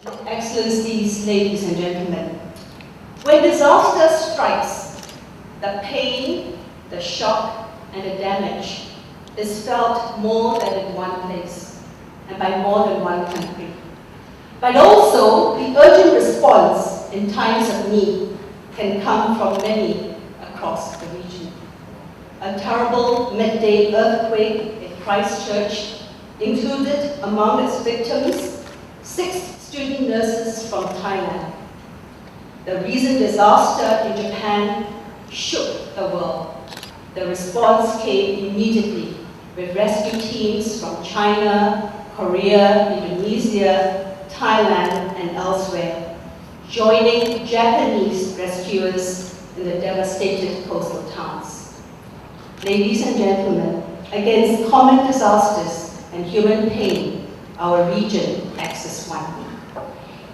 Excellencies, ladies and gentlemen, when disaster strikes, the pain, the shock, and the damage is felt more than in one place and by more than one country. But also, the urgent response in times of need can come from many across the region. A terrible midday earthquake in Christchurch included among its victims 6 student nurses from Thailand. The recent disaster in Japan shook the world. The response came immediately with rescue teams from China, Korea, Indonesia, Thailand, and elsewhere, joining Japanese rescuers in the devastated coastal towns. Ladies and gentlemen, against common disasters and human pain, our region acts as one.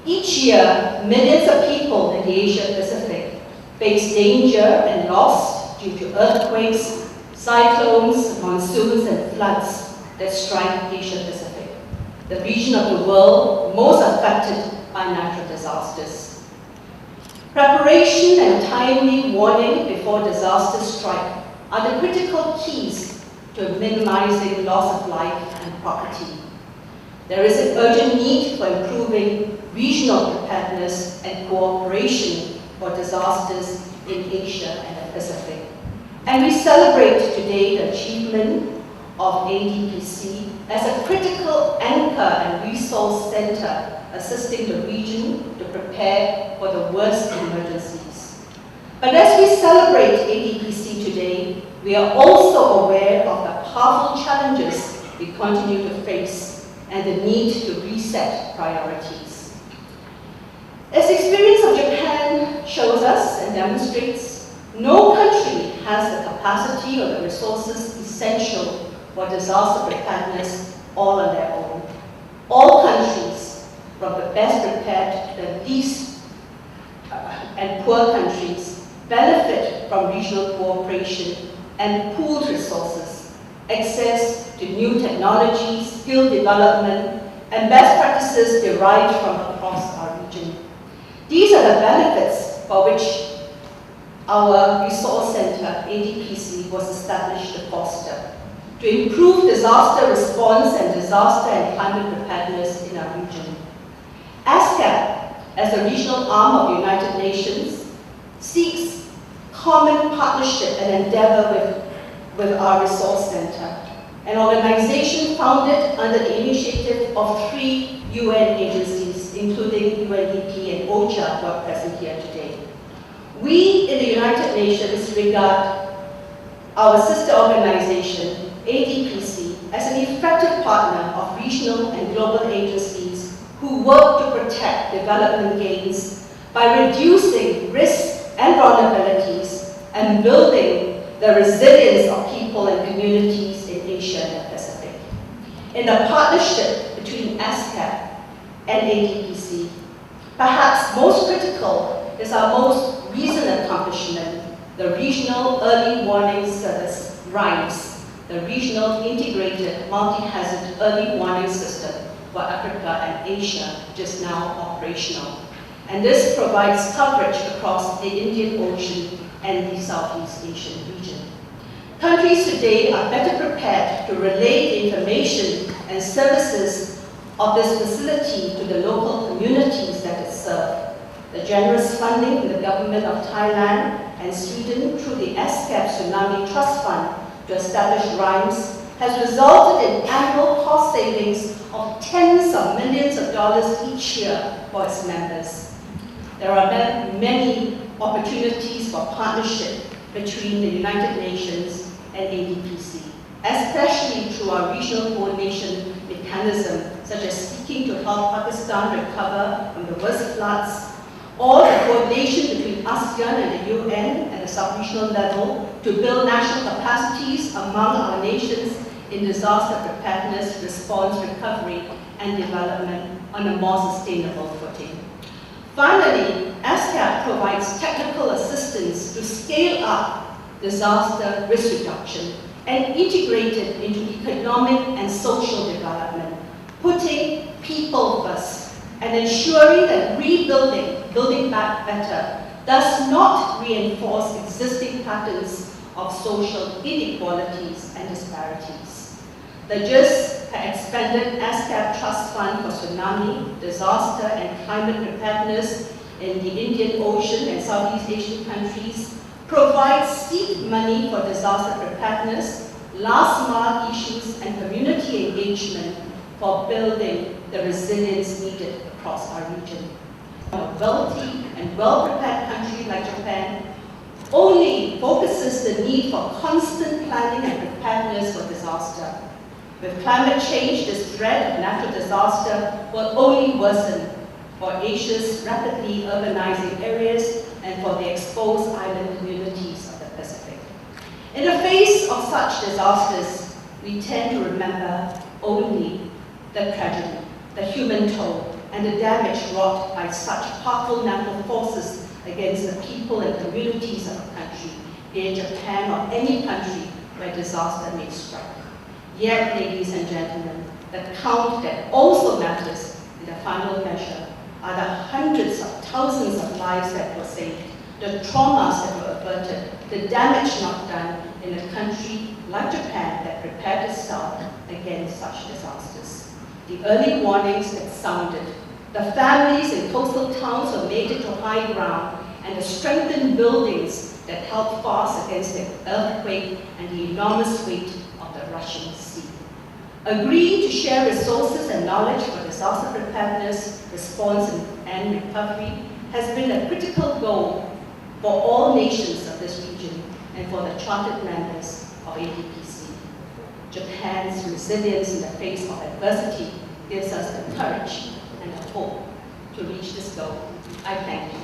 Each year, millions of people in the Asia-Pacific face danger and loss due to earthquakes, cyclones, monsoons, and floods that strike Asia-Pacific, the region of the world most affected by natural disasters. Preparation and timely warning before disasters strike are the critical keys to minimizing loss of life and property. There is an urgent need for improving regional preparedness and cooperation for disasters in Asia and the Pacific. And we celebrate today the achievement of ADPC as a critical anchor and resource center assisting the region to prepare for the worst emergencies. But as we celebrate ADPC today, we are also aware of the powerful challenges we continue to face and the need to reset priorities. As the experience of Japan shows us and demonstrates, no country has the capacity or the resources essential for disaster preparedness all on their own. All countries, from the best prepared to the least and poor countries, benefit from regional cooperation and pooled resources, access to new technologies, skill development, and best practices derived from across our region. These are the benefits for which our resource center, ADPC, was established to foster, to improve disaster response and disaster and climate preparedness in our region. ASCAP, as a regional arm of the United Nations, seeks common partnership and endeavor with our resource center, an organization founded under the initiative of 3 UN agencies, including UNDP and OCHA, who are present here today. We in the United Nations regard our sister organization, ADPC, as an effective partner of regional and global agencies who work to protect development gains by reducing risks and vulnerabilities and building the resilience of people and communities in Asia and the Pacific. In the partnership between ASCAP and ADPC, perhaps most critical is our most recent accomplishment, the Regional Early Warning Service, RIMES, the Regional Integrated Multi-Hazard Early Warning System for Africa and Asia, which is now operational. And this provides coverage across the Indian Ocean and the Southeast Asian region. Countries today are better prepared to relay the information and services of this facility to the local communities that it serves. The generous funding from the Government of Thailand and Sweden through the ASCAP Tsunami Trust Fund to establish RIMES has resulted in annual cost savings of tens of millions of dollars each year for its members. There are many opportunities for partnership between the United Nations and ADPC, especially through our regional coordination mechanism, such as seeking to help Pakistan recover from the worst floods, or the coordination between ASEAN and the UN at the sub-regional level to build national capacities among our nations in disaster preparedness, response, recovery, and development on a more sustainable footing. Finally, ASCAP provides technical assistance to scale up disaster risk reduction and integrate it into economic and social development, putting people first and and ensuring that building back better, does not reinforce existing patterns of social inequalities and disparities. The JIS had expanded ASCAP Trust Fund for Tsunami, Disaster and Climate Preparedness in the Indian Ocean and Southeast Asian countries, provides seed money for disaster preparedness, last mile issues and community engagement for building the resilience needed across our region. A wealthy and well-prepared country like Japan only focuses the need for constant planning and preparedness for disaster. With climate change, this threat of natural disaster will only worsen for Asia's rapidly urbanizing areas and for the exposed island communities of the Pacific. In the face of such disasters, we tend to remember only the tragedy, the human toll, and the damage wrought by such powerful natural forces against the people and communities of a country, be it Japan or any country where disaster may strike. Yet, ladies and gentlemen, the count that also matters in the final measure are the hundreds of thousands of lives that were saved, the traumas that were averted, the damage not done in a country like Japan that prepared itself against such disasters. The early warnings that sounded, the families in coastal towns were made into high ground, and the strengthened buildings that held fast against the earthquake and the enormous weight of the Russian sea. Agreeing to share resources and knowledge for disaster preparedness, response, and recovery has been a critical goal for all nations of this region and for the chartered members of ADPC. Japan's resilience in the face of adversity gives us the courage and the hope to reach this goal. I thank you.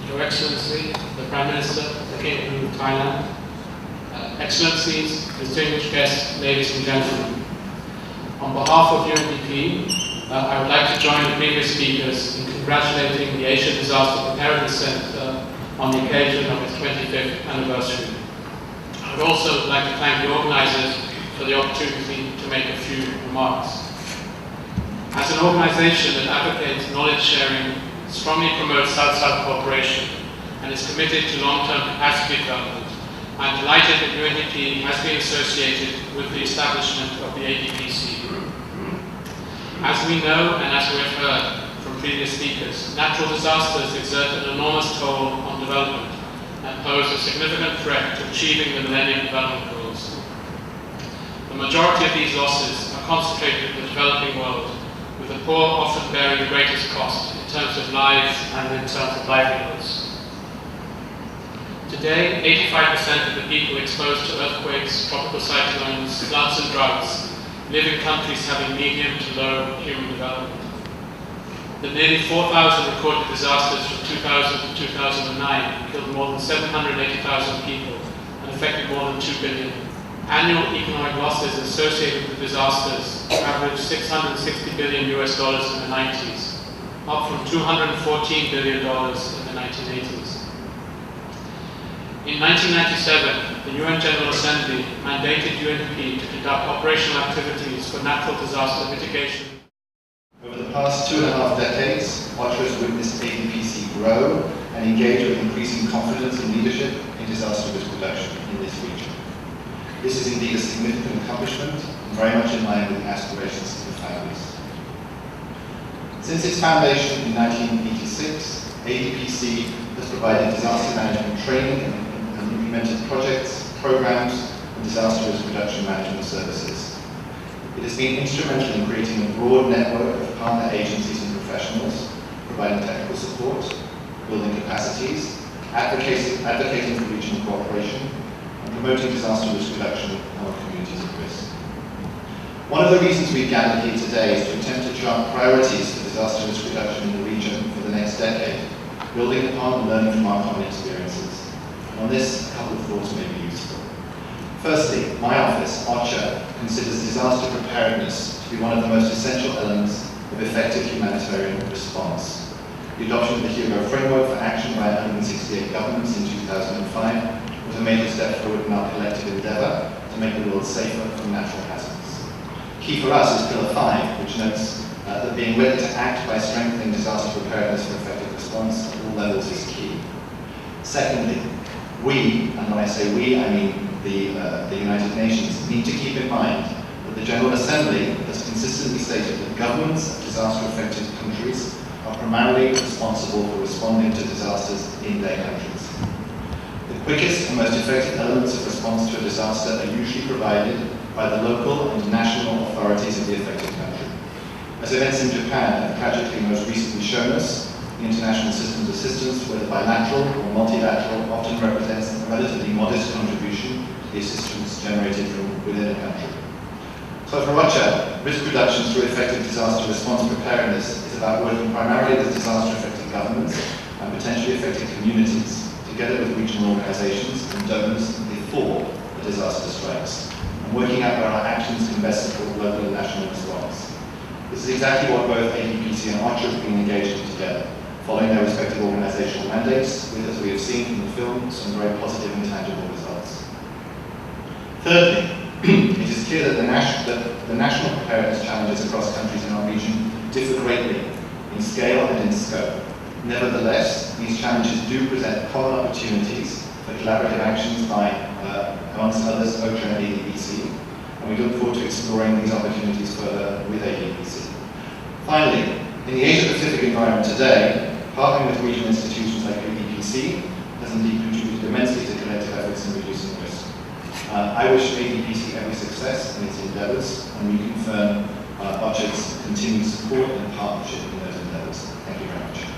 Your Excellency, the Prime Minister, the King of Thailand, Excellencies, distinguished guests, ladies and gentlemen. On behalf of UNDP, I would like to join the previous speakers in congratulating the Asia Disaster Preparedness Centre on the occasion of its 25th anniversary. I would also like to thank the organisers for the opportunity to make a few remarks. As an organisation that advocates knowledge sharing, strongly promotes South-South cooperation, and is committed to long-term capacity development, I am delighted that UNDP has been associated with the establishment of the ADPC. As we know, and as we have heard from previous speakers, natural disasters exert an enormous toll on development and pose a significant threat to achieving the Millennium Development Goals. The majority of these losses are concentrated in the developing world, with the poor often bearing the greatest cost in terms of lives and in terms of livelihoods. Today, 85% of the people exposed to earthquakes, tropical cyclones, floods and droughts live in countries having medium to low human development. The nearly 4,000 recorded disasters from 2000 to 2009 killed more than 780,000 people and affected more than 2 billion. Annual economic losses associated with disasters averaged $660 billion in the 90s, up from $214 billion in the 1980s. In 1997, the UN General Assembly mandated UNDP to conduct operational activities for natural disaster mitigation. Over the past 2.5 decades, OCHA has witnessed ADPC grow and engage with increasing confidence and leadership in disaster risk reduction in this region. This is indeed a significant accomplishment and very much in line with the aspirations of the families. Since its foundation in 1986, ADPC has provided disaster management training and implemented projects, programs, and disaster risk reduction management services. It has been instrumental in creating a broad network of partner agencies and professionals, providing technical support, building capacities, advocating for regional cooperation, and promoting disaster risk reduction among communities at risk. One of the reasons we've gathered here today is to attempt to chart priorities for disaster risk reduction in the region for the next decade, building upon and learning from our common experiences. On this, a couple of thoughts may be useful. Firstly, my office, OCHA, considers disaster preparedness to be one of the most essential elements of effective humanitarian response. The adoption of the Heyzer framework for action by 168 governments in 2005 was was a major step forward in our collective endeavour to make the world safer from natural hazards. Key for us is Pillar 5, which notes that being ready to act by strengthening disaster preparedness for effective response at all levels is key. Secondly, we, and when I say we, I mean the United Nations, need to keep in mind that the General Assembly has consistently stated that governments of disaster-affected countries are primarily responsible for responding to disasters in their countries. The quickest and most effective elements of response to a disaster are usually provided by the local and national authorities of the affected country. As events in Japan have tragically most recently shown us, the international system's assistance, whether bilateral or multilateral, often represents a relatively modest contribution to the assistance generated from within a country. So for Rocha, risk reduction through effective disaster response preparedness is about working primarily with disaster-affected governments and potentially affected communities, together with regional organisations and donors before a disaster strikes, and working out where our actions can best support local and national response. This is exactly what both ADPC and OCHA have been engaged in together, following their respective organisational mandates, with, as we have seen from the film, some very positive and tangible results. Thirdly, it is clear that the national preparedness challenges across countries in our region differ greatly in scale and in scope. Nevertheless, these challenges do present common opportunities for collaborative actions by, amongst others, OCHA and ADPC, and we look forward to exploring these opportunities further with ADPC. Finally, in the Asia-Pacific environment today, partnering with regional institutions like ADPC has indeed contributed immensely to collective efforts in reducing risk. I wish ADPC every success in its endeavours, and we confirm OCHA's continued support and partnership in those endeavours. Thank you very much.